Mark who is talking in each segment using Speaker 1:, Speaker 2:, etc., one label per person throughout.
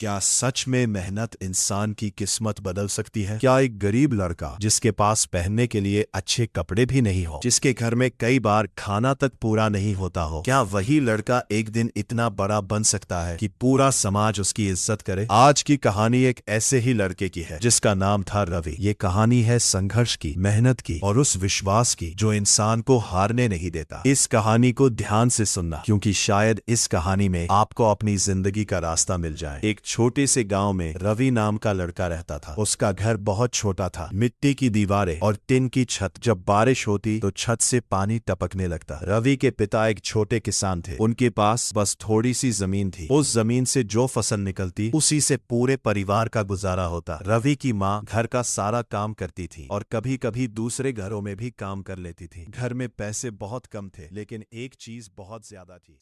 Speaker 1: क्या सच में मेहनत इंसान की किस्मत बदल सकती है? क्या एक गरीब लड़का जिसके पास पहनने के लिए अच्छे कपड़े भी नहीं हो, जिसके घर में कई बार खाना तक पूरा नहीं होता हो, क्या वही लड़का एक दिन इतना बड़ा बन सकता है कि पूरा समाज उसकी इज्जत करे? आज की कहानी एक ऐसे ही लड़के की है जिसका नाम था रवि। ये कहानी है संघर्ष की, मेहनत की और उस विश्वास की जो इंसान को हारने नहीं देता। इस कहानी को ध्यान से सुनना, क्योंकि शायद इस कहानी में आपको अपनी जिंदगी का रास्ता मिल जाए। एक छोटे से गांव में रवि नाम का लड़का रहता था। उसका घर बहुत छोटा था, मिट्टी की दीवारें और टिन की छत। जब बारिश होती तो छत से पानी टपकने लगता। रवि के पिता एक छोटे किसान थे। उनके पास बस थोड़ी सी जमीन थी। उस जमीन से जो फसल निकलती उसी से पूरे परिवार का गुजारा होता। रवि की माँ घर का सारा काम करती थी और कभी कभी दूसरे घरों में भी काम कर लेती थी। घर में पैसे बहुत कम थे, लेकिन एक चीज बहुत ज्यादा थी,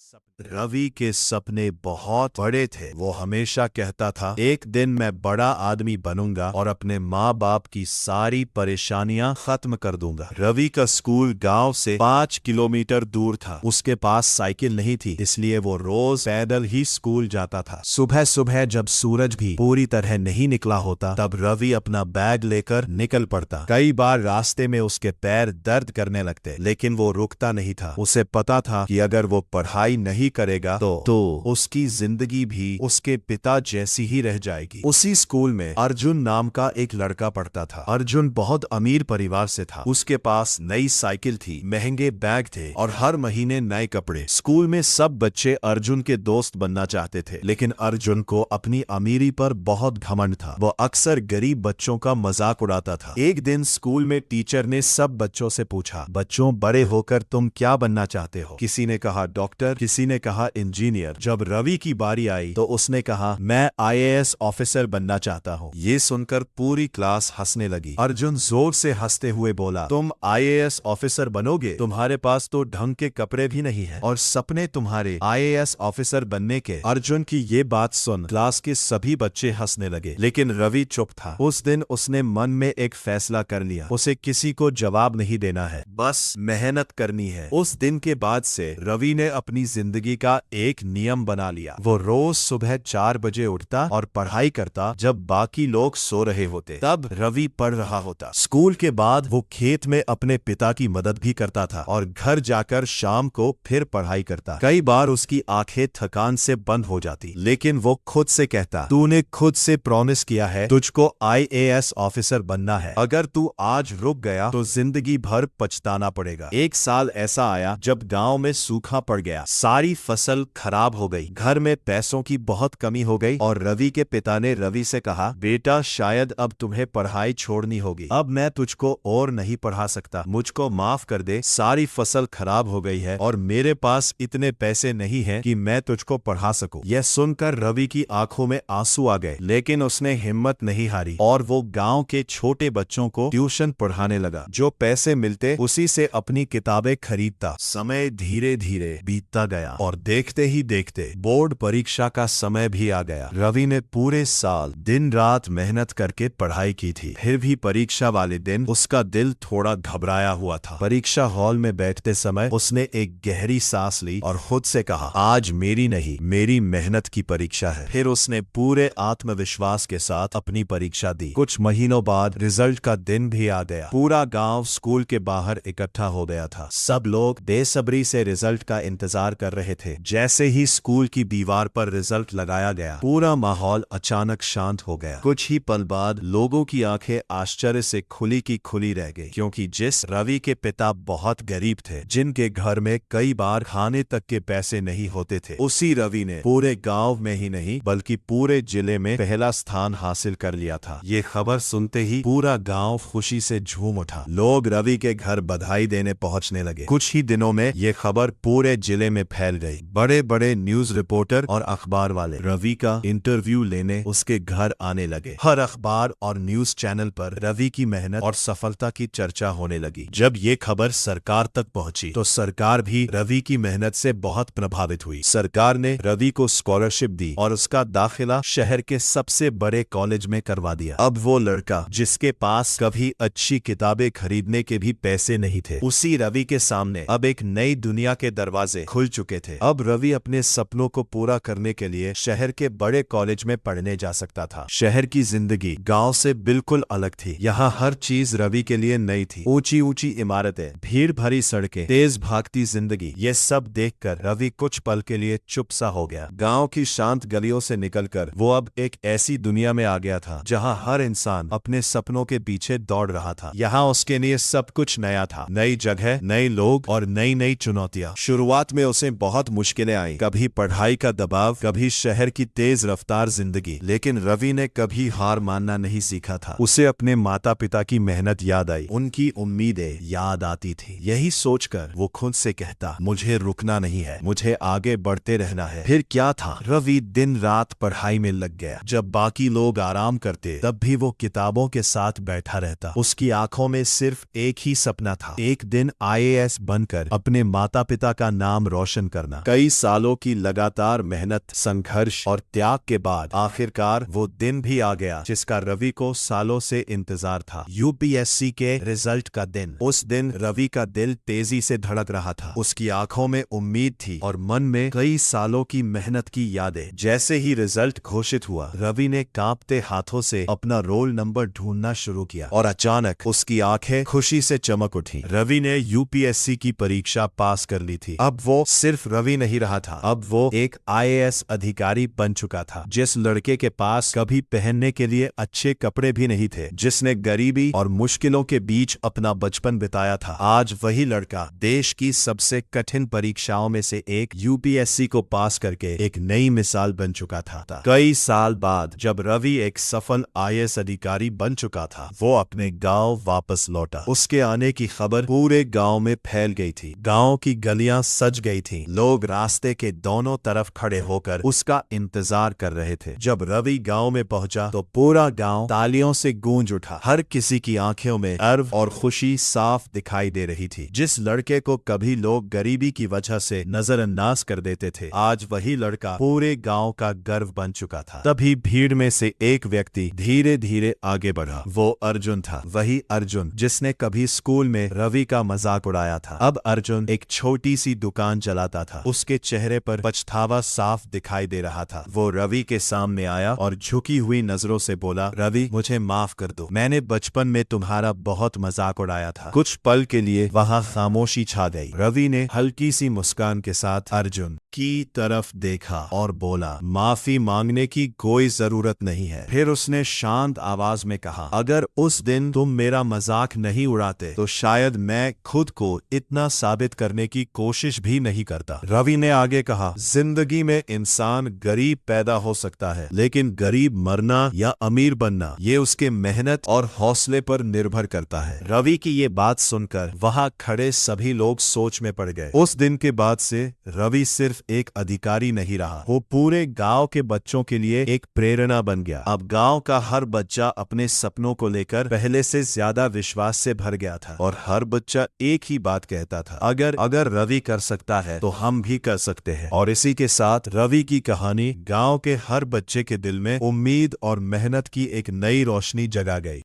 Speaker 1: रवि के सपने बहुत बड़े थे। वो हमेशा कहता था, एक दिन मैं बड़ा आदमी बनूंगा और अपने माँ बाप की सारी परेशानियां खत्म कर दूंगा। रवि का स्कूल गांव से 5 किलोमीटर दूर था। उसके पास साइकिल नहीं थी, इसलिए वो रोज पैदल ही स्कूल जाता था। सुबह सुबह जब सूरज भी पूरी तरह नहीं निकला होता, तब रवि अपना बैग लेकर निकल पड़ता। कई बार रास्ते में उसके पैर दर्द करने लगते, लेकिन वो रुकता नहीं था। उसे पता था कि अगर वो पढ़ाई नहीं करेगा तो उसकी जिंदगी भी उसके पिता जैसी ही रह जाएगी। उसी स्कूल में अर्जुन नाम का एक लड़का पढ़ता था। अर्जुन बहुत अमीर परिवार से था। उसके पास नई साइकिल थी, महंगे बैग थे और हर महीने नए कपड़े। स्कूल में सब बच्चे अर्जुन के दोस्त बनना चाहते थे, लेकिन अर्जुन को अपनी अमीरी पर बहुत घमंड था। वो अक्सर गरीब बच्चों का मजाक उड़ाता था। एक दिन स्कूल में टीचर ने सब बच्चों से पूछा, बच्चों, बड़े होकर तुम क्या बनना चाहते हो? किसी ने कहा डॉक्टर, किसी ने कहा इंजीनियर। जब रवि की बारी आई तो उसने कहा, मैं आईएएस ऑफिसर बनना चाहता हूँ। ये सुनकर पूरी क्लास हंसने लगी। अर्जुन जोर से हंसते हुए बोला, तुम आईएएस ऑफिसर बनोगे? तुम्हारे पास तो ढंग के कपड़े भी नहीं है और सपने तुम्हारे आईएएस ऑफिसर बनने के। अर्जुन की ये बात सुन क्लास के सभी बच्चे हंसने लगे, लेकिन रवि चुप था। उस दिन उसने मन में एक फैसला कर लिया, उसे किसी को जवाब नहीं देना है, बस मेहनत करनी है। उस दिन के बाद से रवि ने अपनी जिंदगी का एक नियम बना लिया। वो रोज सुबह 4 बजे उठता और पढ़ाई करता जब बाकी लोग सो रहे होते। तब रवि पढ़ रहा होता। स्कूल के बाद वो खेत में अपने पिता की मदद भी करता था और घर जाकर शाम को फिर पढ़ाई करता। कई बार उसकी आंखें थकान से बंद हो जाती, लेकिन वो खुद से कहता, तूने खुद से प्रॉमिस किया है, तुझको आईएएस ऑफिसर बनना है। अगर तू आज रुक गया तो जिंदगी भर पछताना पड़ेगा। एक साल ऐसा आया जब गांव में सूखा पड़ गया। सारी फसल खराब हो गई, घर में पैसों की बहुत कमी हो गई और रवि के पिता ने रवि से कहा, बेटा, शायद अब तुम्हें पढ़ाई छोड़नी होगी। अब मैं तुझको और नहीं पढ़ा सकता, मुझको माफ कर दे। सारी फसल खराब हो गई है और मेरे पास इतने पैसे नहीं हैं कि मैं तुझको पढ़ा सकूं। यह सुनकर रवि की आंखों में आंसू आ गए, लेकिन उसने हिम्मत नहीं हारी और वो गांव के छोटे बच्चों को ट्यूशन पढ़ाने लगा। जो पैसे मिलते उसी से अपनी किताबें खरीदता। समय धीरे धीरे बीतता गया और देखते ही देखते बोर्ड परीक्षा का समय भी आ गया। रवि ने पूरे साल दिन रात मेहनत करके पढ़ाई की थी, फिर भी परीक्षा वाले दिन उसका दिल थोड़ा घबराया हुआ था। परीक्षा हॉल में बैठते समय उसने एक गहरी सांस ली और खुद से कहा, आज मेरी नहीं, मेरी मेहनत की परीक्षा है। फिर उसने पूरे आत्मविश्वास के साथ अपनी परीक्षा दी। कुछ महीनों बाद रिजल्ट का दिन भी आ गया। पूरा गांव स्कूल के बाहर इकट्ठा हो गया था। सब लोग बेसब्री से रिजल्ट का इंतजार कर रहे थे। जैसे ही स्कूल की दीवार पर रिजल्ट लगाया गया, पूरा माहौल अचानक शांत हो गया। कुछ ही पल बाद लोगों की आंखें आश्चर्य से खुली की खुली रह गई, क्योंकि जिस रवि के पिता बहुत गरीब थे, जिनके घर में कई बार खाने तक के पैसे नहीं होते थे, उसी रवि ने पूरे गांव में ही नहीं बल्कि पूरे जिले में पहला स्थान हासिल कर लिया था। ये खबर सुनते ही पूरा गांव खुशी से झूम उठा। लोग रवि के घर बधाई देने पहुंचने लगे। कुछ ही दिनों में ये खबर पूरे जिले में फैल गई। बड़े बड़े न्यूज रिपोर्टर और अखबार वाले रवि का इंटरव्यू लेने उसके घर आने लगे। हर अखबार और न्यूज चैनल पर रवि की मेहनत और सफलता की चर्चा होने लगी। जब ये खबर सरकार तक पहुंची तो सरकार भी रवि की मेहनत से बहुत प्रभावित हुई। सरकार ने रवि को स्कॉलरशिप दी और उसका दाखिला शहर के सबसे बड़े कॉलेज में करवा दिया। अब वो लड़का जिसके पास कभी अच्छी किताबें खरीदने के भी पैसे नहीं थे, उसी रवि के सामने अब एक नई दुनिया के दरवाजे खुल चुके थे। अब रवि अपने सपनों को पूरा करने के लिए शहर के बड़े कॉलेज में पढ़ने जा सकता था। शहर की जिंदगी गांव से बिल्कुल अलग थी। यहाँ हर चीज रवि के लिए नई थी। ऊंची ऊंची इमारतें, भीड़ भरी सड़कें, तेज भागती जिंदगी, ये सब देखकर रवि कुछ पल के लिए चुप सा हो गया। गांव की शांत गलियों से निकलकर वो अब एक ऐसी दुनिया में आ गया था जहां हर इंसान अपने सपनों के पीछे दौड़ रहा था। यहाँ उसके लिए सब कुछ नया था, नई जगह, नए लोग और नई नई चुनौतियां। शुरुआत में उसे बहुत मुश्किलें आई, कभी पढ़ाई का दबाव, कभी शहर की तेज रफ्तार जिंदगी, लेकिन रवि ने कभी हार मानना नहीं सीखा था। उसे अपने माता पिता की मेहनत याद आई, उनकी उम्मीदें याद आती थी। यही सोचकर वो खुद से कहता, मुझे रुकना नहीं है, मुझे आगे बढ़ते रहना है। फिर क्या था, रवि दिन रात पढ़ाई में लग गया। जब बाकी लोग आराम करते तब भी वो किताबों के साथ बैठा रहता। उसकी आंखों में सिर्फ एक ही सपना था, एक दिन IAS बनकर अपने माता पिता का नाम रोशन करना। कई सालों की लगातार मेहनत, संघर्ष और त्याग के बाद आखिरकार वो दिन भी आ गया जिसका रवि को सालों से इंतजार था। UPSC के रिजल्ट का दिन। उस दिन रवि का दिल तेजी से धड़क रहा था। उसकी आंखों में उम्मीद थी और मन में कई सालों की मेहनत की यादें। जैसे ही रिजल्ट घोषित हुआ, रवि ने कांपते हाथों से अपना रोल नंबर ढूंढना शुरू किया और अचानक उसकी आंखें खुशी से चमक उठी। रवि ने UPSC की परीक्षा पास कर ली थी। अब वो सिर्फ रवि नहीं रहा था, अब वो एक IAS अधिकारी बन चुका था। जिस लड़के के पास कभी पहनने के लिए अच्छे कपड़े भी नहीं थे, जिसने गरीबी और मुश्किलों के बीच अपना बचपन बिताया था, आज वही लड़का देश की सबसे कठिन परीक्षाओं में से एक UPSC को पास करके एक नई मिसाल बन चुका था। कई साल बाद जब रवि एक सफल IAS अधिकारी बन चुका था, वो अपने गांव वापस लौटा। उसके आने की खबर पूरे गांव में फैल गई थी। गांव की गलियां सज गई थीं। लोग रास्ते के दोनों तरफ खड़े होकर उसका इंतजार कर रहे थे। जब रवि गांव में पहुंचा तो पूरा गांव तालियों से गूंज उठा। हर किसी की आंखों में गर्व और खुशी साफ दिखाई दे रही थी। जिस लड़के को कभी लोग गरीबी की वजह से नजरअंदाज कर देते थे, आज वही लड़का पूरे गांव का गर्व बन चुका था। तभी भीड़ में से एक व्यक्ति धीरे धीरे आगे बढ़ा। वो अर्जुन था, वही अर्जुन जिसने कभी स्कूल में रवि का मजाक उड़ाया था। अब अर्जुन एक छोटी सी दुकान चलाता था। उसके चेहरे पर पछतावा साफ दिखाई दे रहा था। वो रवि के सामने आया और झुकी हुई नजरों से बोला, रवि, मुझे माफ कर दो, मैंने बचपन में तुम्हारा बहुत मजाक उड़ाया था। कुछ पल के लिए वहां खामोशी छा गई। रवि ने हल्की सी मुस्कान के साथ अर्जुन की तरफ देखा और बोला, माफी मांगने की कोई जरूरत नहीं है। फिर उसने शांत आवाज में कहा, अगर उस दिन तुम मेरा मजाक नहीं उड़ाते तो शायद मैं खुद को इतना साबित करने की कोशिश भी नहीं करता। रवि ने आगे कहा, जिंदगी में इंसान गरीब पैदा हो सकता है, लेकिन गरीब मरना या अमीर बनना ये उसके मेहनत और हौसले पर निर्भर करता है। रवि की ये बात सुनकर वहां खड़े सभी लोग सोच में पड़ गए। उस दिन के बाद से रवि सिर्फ एक अधिकारी नहीं रहा, वो पूरे गांव के बच्चों के लिए एक प्रेरणा बन गया। अब गांव का हर बच्चा अपने सपनों को लेकर पहले से ज्यादा विश्वास से भर गया था और हर बच्चा एक ही बात कहता था, अगर रवि कर सकता है तो हम भी कर सकते हैं। और इसी के साथ रवि की कहानी गांव के हर बच्चे के दिल में उम्मीद और मेहनत की एक नई रोशनी जगा गई।